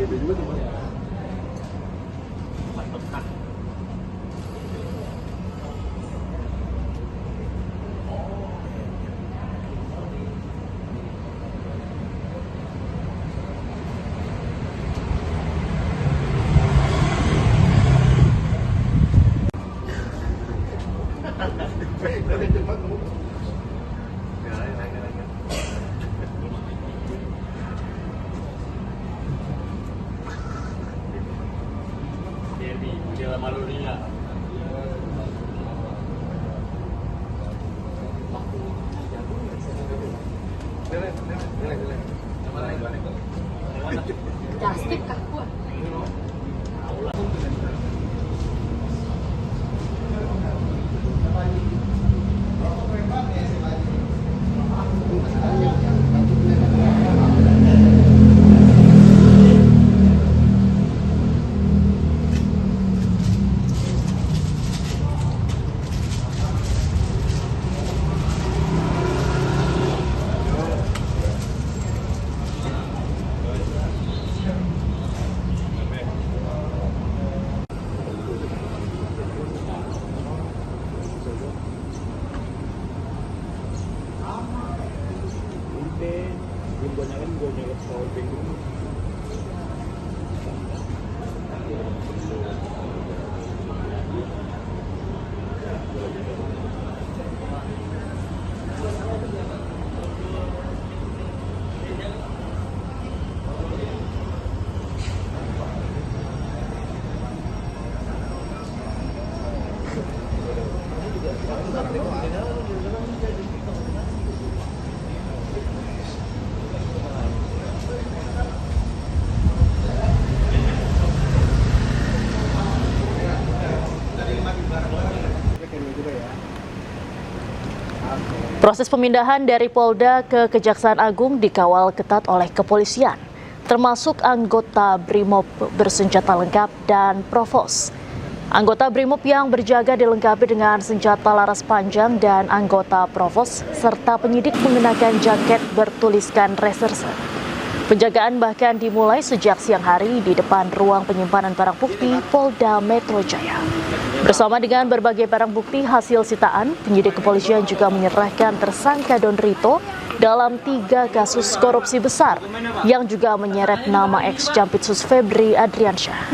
BB juga tuh Mas. Plastik kaku. Proses pemindahan dari Polda ke Kejaksaan Agung dikawal ketat oleh kepolisian, termasuk anggota BRIMOB bersenjata lengkap dan provos. Anggota BRIMOB yang berjaga dilengkapi dengan senjata laras panjang dan anggota provos serta penyidik mengenakan jaket bertuliskan reserse. Penjagaan bahkan dimulai sejak siang hari di depan ruang penyimpanan barang bukti Polda Metro Jaya. Bersama dengan berbagai barang bukti hasil sitaan, penyidik kepolisian juga menyerahkan tersangka Don Rito dalam 3 kasus korupsi besar yang juga menyeret nama ex-Jampitsus Febri Adriansyah.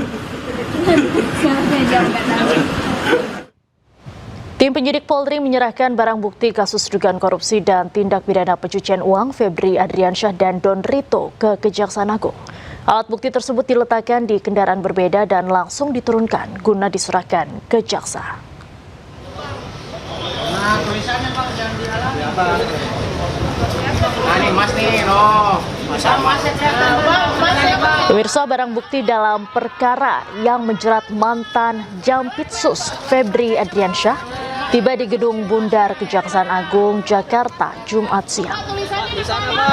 Tim penyidik Polri menyerahkan barang bukti kasus dugaan korupsi dan tindak pidana pencucian uang Febri Adriansyah dan Don Rito ke Kejaksaan Agung. Alat bukti tersebut diletakkan di kendaraan berbeda dan langsung diturunkan guna diserahkan ke jaksa. Nah, tulisannya Pak jangan dihalang. Nah, ini Mas nih, loh. Pemirsa, barang bukti dalam perkara yang menjerat mantan Jampitsus Febri Adriansyah tiba di Gedung Bundar Kejaksaan Agung, Jakarta, Jumat siang.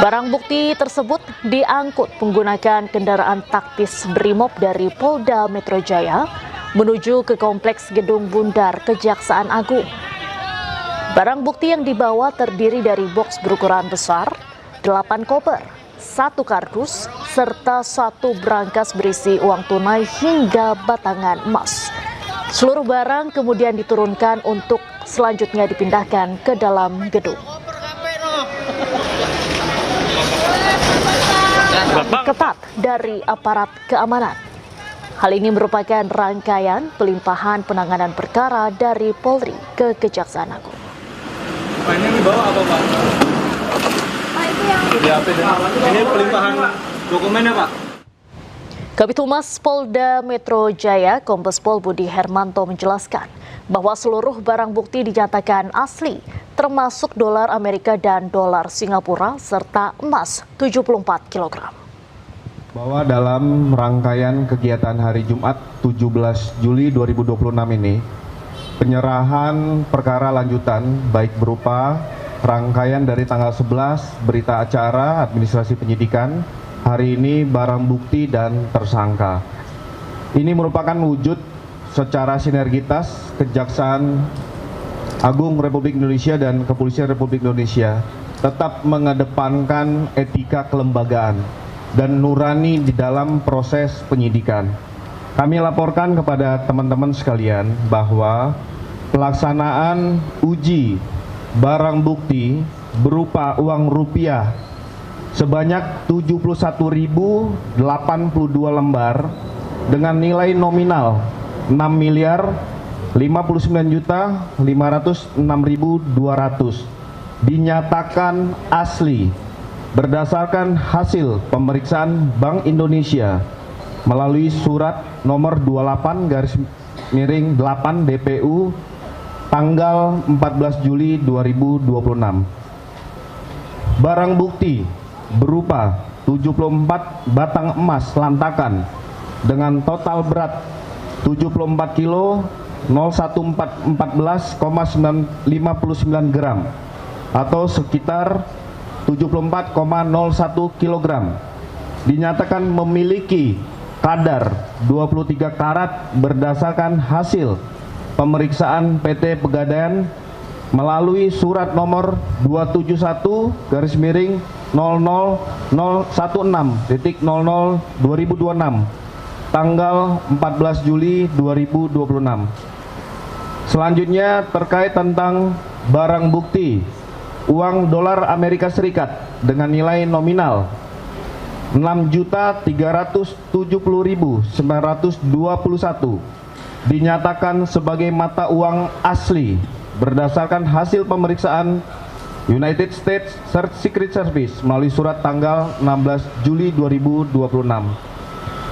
Barang bukti tersebut diangkut menggunakan kendaraan taktis BRIMOB dari Polda Metro Jaya menuju ke Kompleks Gedung Bundar Kejaksaan Agung. Barang bukti yang dibawa terdiri dari boks berukuran besar, 8 koper, 1 kardus, serta 1 brankas berisi uang tunai hingga batangan emas. Seluruh barang kemudian diturunkan untuk selanjutnya dipindahkan ke dalam gedung. Ketat dari aparat keamanan. Hal ini merupakan rangkaian pelimpahan penanganan perkara dari Polri ke Kejaksaan Agung. Ini dibawa apa Pak? Ini pelimpahan dokumennya Pak. Kabid Humas Polda Metro Jaya, Kombes Pol Budi Hermanto menjelaskan bahwa seluruh barang bukti dinyatakan asli, termasuk dolar Amerika dan dolar Singapura serta emas 74 kg. Bahwa dalam rangkaian kegiatan hari Jumat 17 Juli 2026 ini, penyerahan perkara lanjutan baik berupa rangkaian dari tanggal 11 berita acara administrasi penyidikan, hari ini barang bukti dan tersangka. Ini merupakan wujud secara sinergitas Kejaksaan Agung Republik Indonesia dan Kepolisian Republik Indonesia tetap mengedepankan etika kelembagaan dan nurani di dalam proses penyidikan. Kami laporkan kepada teman-teman sekalian bahwa pelaksanaan uji barang bukti berupa uang rupiah sebanyak 71.082 lembar dengan nilai nominal 6.059.506.200 dinyatakan asli berdasarkan hasil pemeriksaan Bank Indonesia melalui surat nomor 28/8 DPU tanggal 14 Juli 2026. Barang bukti berupa 74 batang emas lantakan dengan total berat 74 kilo 01459 gram atau sekitar 74,01 kg dinyatakan memiliki kadar 23 karat berdasarkan hasil pemeriksaan PT Pegadaian melalui surat nomor 271/0016.00/2026 tanggal 14 Juli 2026. Selanjutnya terkait tentang barang bukti uang dolar Amerika Serikat dengan nilai nominal 6.370.921 dinyatakan sebagai mata uang asli berdasarkan hasil pemeriksaan United States Secret Service melalui surat tanggal 16 Juli 2026.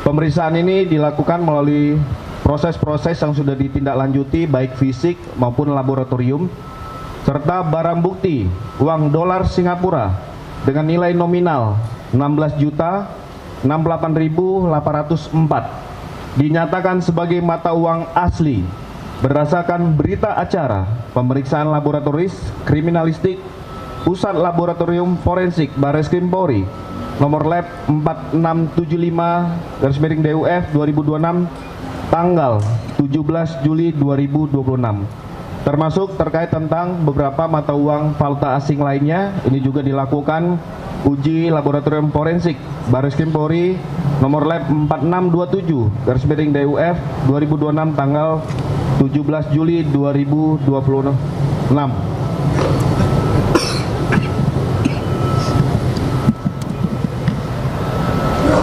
Pemeriksaan ini dilakukan melalui proses-proses yang sudah ditindaklanjuti baik fisik maupun laboratorium, serta barang bukti uang dolar Singapura dengan nilai nominal 16.068.804 dinyatakan sebagai mata uang asli berdasarkan berita acara pemeriksaan laboratoris kriminalistik Pusat Laboratorium Forensik Barreskrim Polri nomor lab 4675/DUF 2026 tanggal 17 Juli 2026. Termasuk terkait tentang beberapa mata uang valuta asing lainnya, ini juga dilakukan uji laboratorium forensik Barreskrim Polri nomor lab 4627/DUF 2026 tanggal 17 Juli 2026.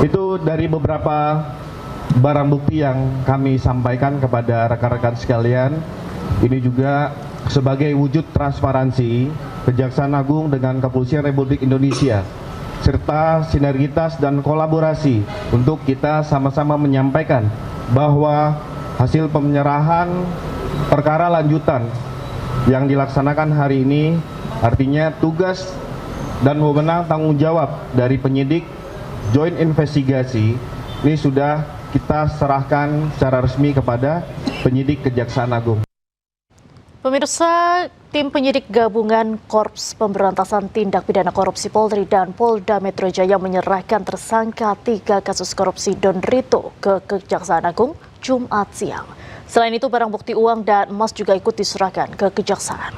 Itu dari beberapa barang bukti yang kami sampaikan kepada rekan-rekan sekalian. Ini juga sebagai wujud transparansi Kejaksaan Agung dengan Kepolisian Republik Indonesia serta sinergitas dan kolaborasi untuk kita sama-sama menyampaikan bahwa hasil penyerahan perkara lanjutan yang dilaksanakan hari ini artinya tugas dan wewenang tanggung jawab dari penyidik Joint Investigasi ini sudah kita serahkan secara resmi kepada penyidik Kejaksaan Agung. Pemirsa, tim penyidik gabungan Korps Pemberantasan Tindak Pidana Korupsi Polri dan Polda Metro Jaya menyerahkan tersangka 3 kasus korupsi Don Rito ke Kejaksaan Agung Jumat siang. Selain itu, barang bukti uang dan emas juga ikut diserahkan ke Kejaksaan.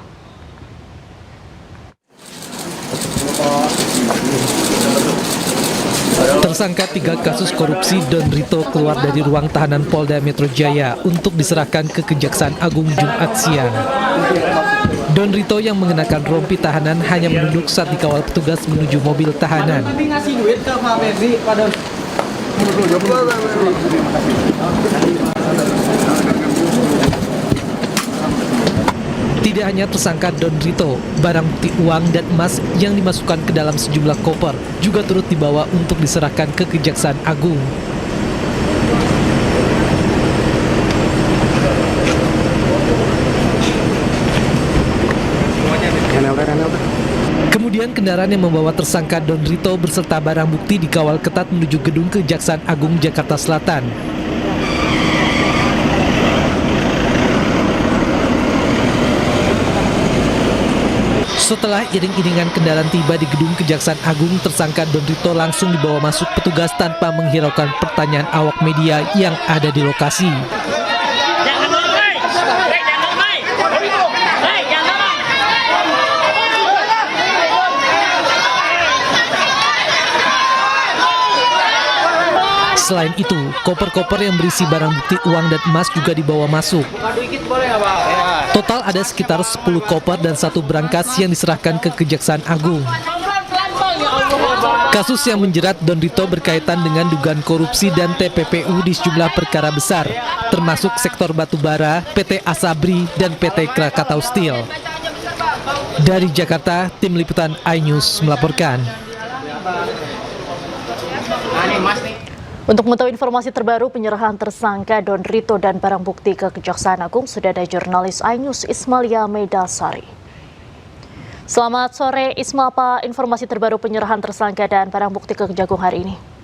Tersangka 3 kasus korupsi Don Rito keluar dari ruang tahanan Polda Metro Jaya untuk diserahkan ke Kejaksaan Agung Jumat siang. Don Rito yang mengenakan rompi tahanan hanya menunduk saat dikawal petugas menuju mobil tahanan. Tidak hanya tersangka Don Rito, barang bukti uang dan emas yang dimasukkan ke dalam sejumlah koper juga turut dibawa untuk diserahkan ke Kejaksaan Agung. Kemudian kendaraan yang membawa tersangka Don Rito berserta barang bukti dikawal ketat menuju gedung Kejaksaan Agung Jakarta Selatan. Setelah iring-iringan kendaraan tiba di gedung Kejaksaan Agung, tersangka Don Rito langsung dibawa masuk petugas tanpa menghiraukan pertanyaan awak media yang ada di lokasi. Selain itu, koper-koper yang berisi barang bukti uang dan emas juga dibawa masuk. Buka dikit boleh nggak Pak? Ya. Total ada sekitar 10 koper dan 1 brankas yang diserahkan ke Kejaksaan Agung. Kasus yang menjerat Don Rito berkaitan dengan dugaan korupsi dan TPPU di sejumlah perkara besar, termasuk sektor batubara, PT Asabri, dan PT Krakatau Steel. Dari Jakarta, Tim Liputan iNews melaporkan. Mas nih. Untuk mengetahui informasi terbaru penyerahan tersangka Don Rito dan barang bukti ke Kejaksaan Agung, sudah ada jurnalis iNews Ismalia Medasari. Selamat sore Isma, apa informasi terbaru penyerahan tersangka dan barang bukti ke Kejagung hari ini?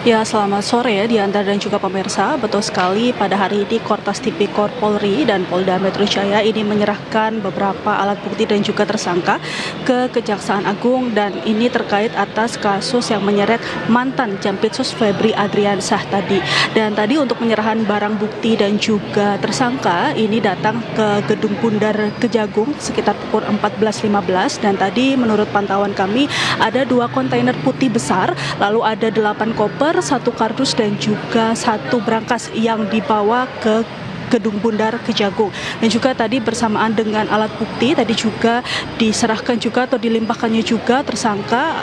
Ya, selamat sore ya Diandra dan juga pemirsa. Betul sekali, pada hari ini Kortas Tipikor Polri dan Polda Metro Jaya ini menyerahkan beberapa alat bukti dan juga tersangka ke Kejaksaan Agung, dan ini terkait atas kasus yang menyeret mantan Jampitsus Febri Adriansyah tadi. Dan tadi untuk penyerahan barang bukti dan juga tersangka ini datang ke Gedung Bundar Kejagung sekitar pukul 14.15, dan tadi menurut pantauan kami ada 2 kontainer putih besar, lalu ada 8 koper, 1 kardus dan juga 1 brankas yang dibawa ke Gedung Bundar Kejagung. Dan juga tadi bersamaan dengan alat bukti tadi juga diserahkan juga atau dilimpahkannya juga tersangka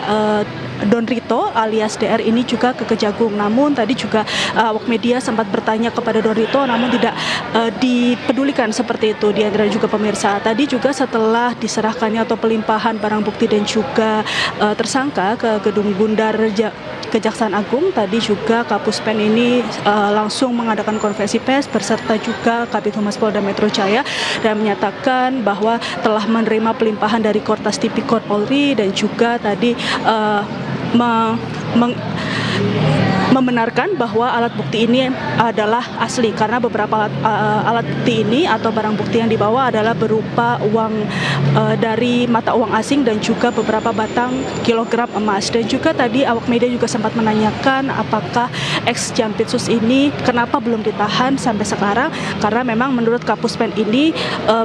Don Rito alias DR ini juga ke Kejagung. Namun tadi juga awak media sempat bertanya kepada Don Rito, namun tidak dipedulikan seperti itu, Diandra juga pemirsa. Tadi juga setelah diserahkannya atau pelimpahan barang bukti dan juga tersangka ke Gedung Bundar Kejaksaan Agung, tadi juga Kapuspen ini langsung mengadakan konferensi pers berserta juga Kabid Humas Polda Metro Jaya dan menyatakan bahwa telah menerima pelimpahan dari Kortas Tipikor Polri dan juga tadi membenarkan bahwa alat bukti ini adalah asli, karena beberapa alat bukti ini atau barang bukti yang dibawa adalah berupa uang dari mata uang asing dan juga beberapa batang kilogram emas. Dan juga tadi awak media juga sempat menanyakan apakah ex Jampitsus ini kenapa belum ditahan sampai sekarang, karena memang menurut Kapuspen ini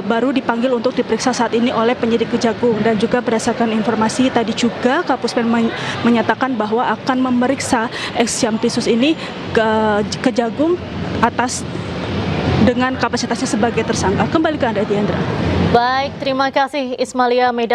baru dipanggil untuk diperiksa saat ini oleh penyidik Kejagung. Dan juga berdasarkan informasi tadi juga Kapuspen menyatakan bahwa akan memeriksa ex Jampitsus ini ke Kejagung atas dengan kapasitasnya sebagai tersangka. Kembali ke Anda, Diandra. Baik, terima kasih Ismalia Medasari.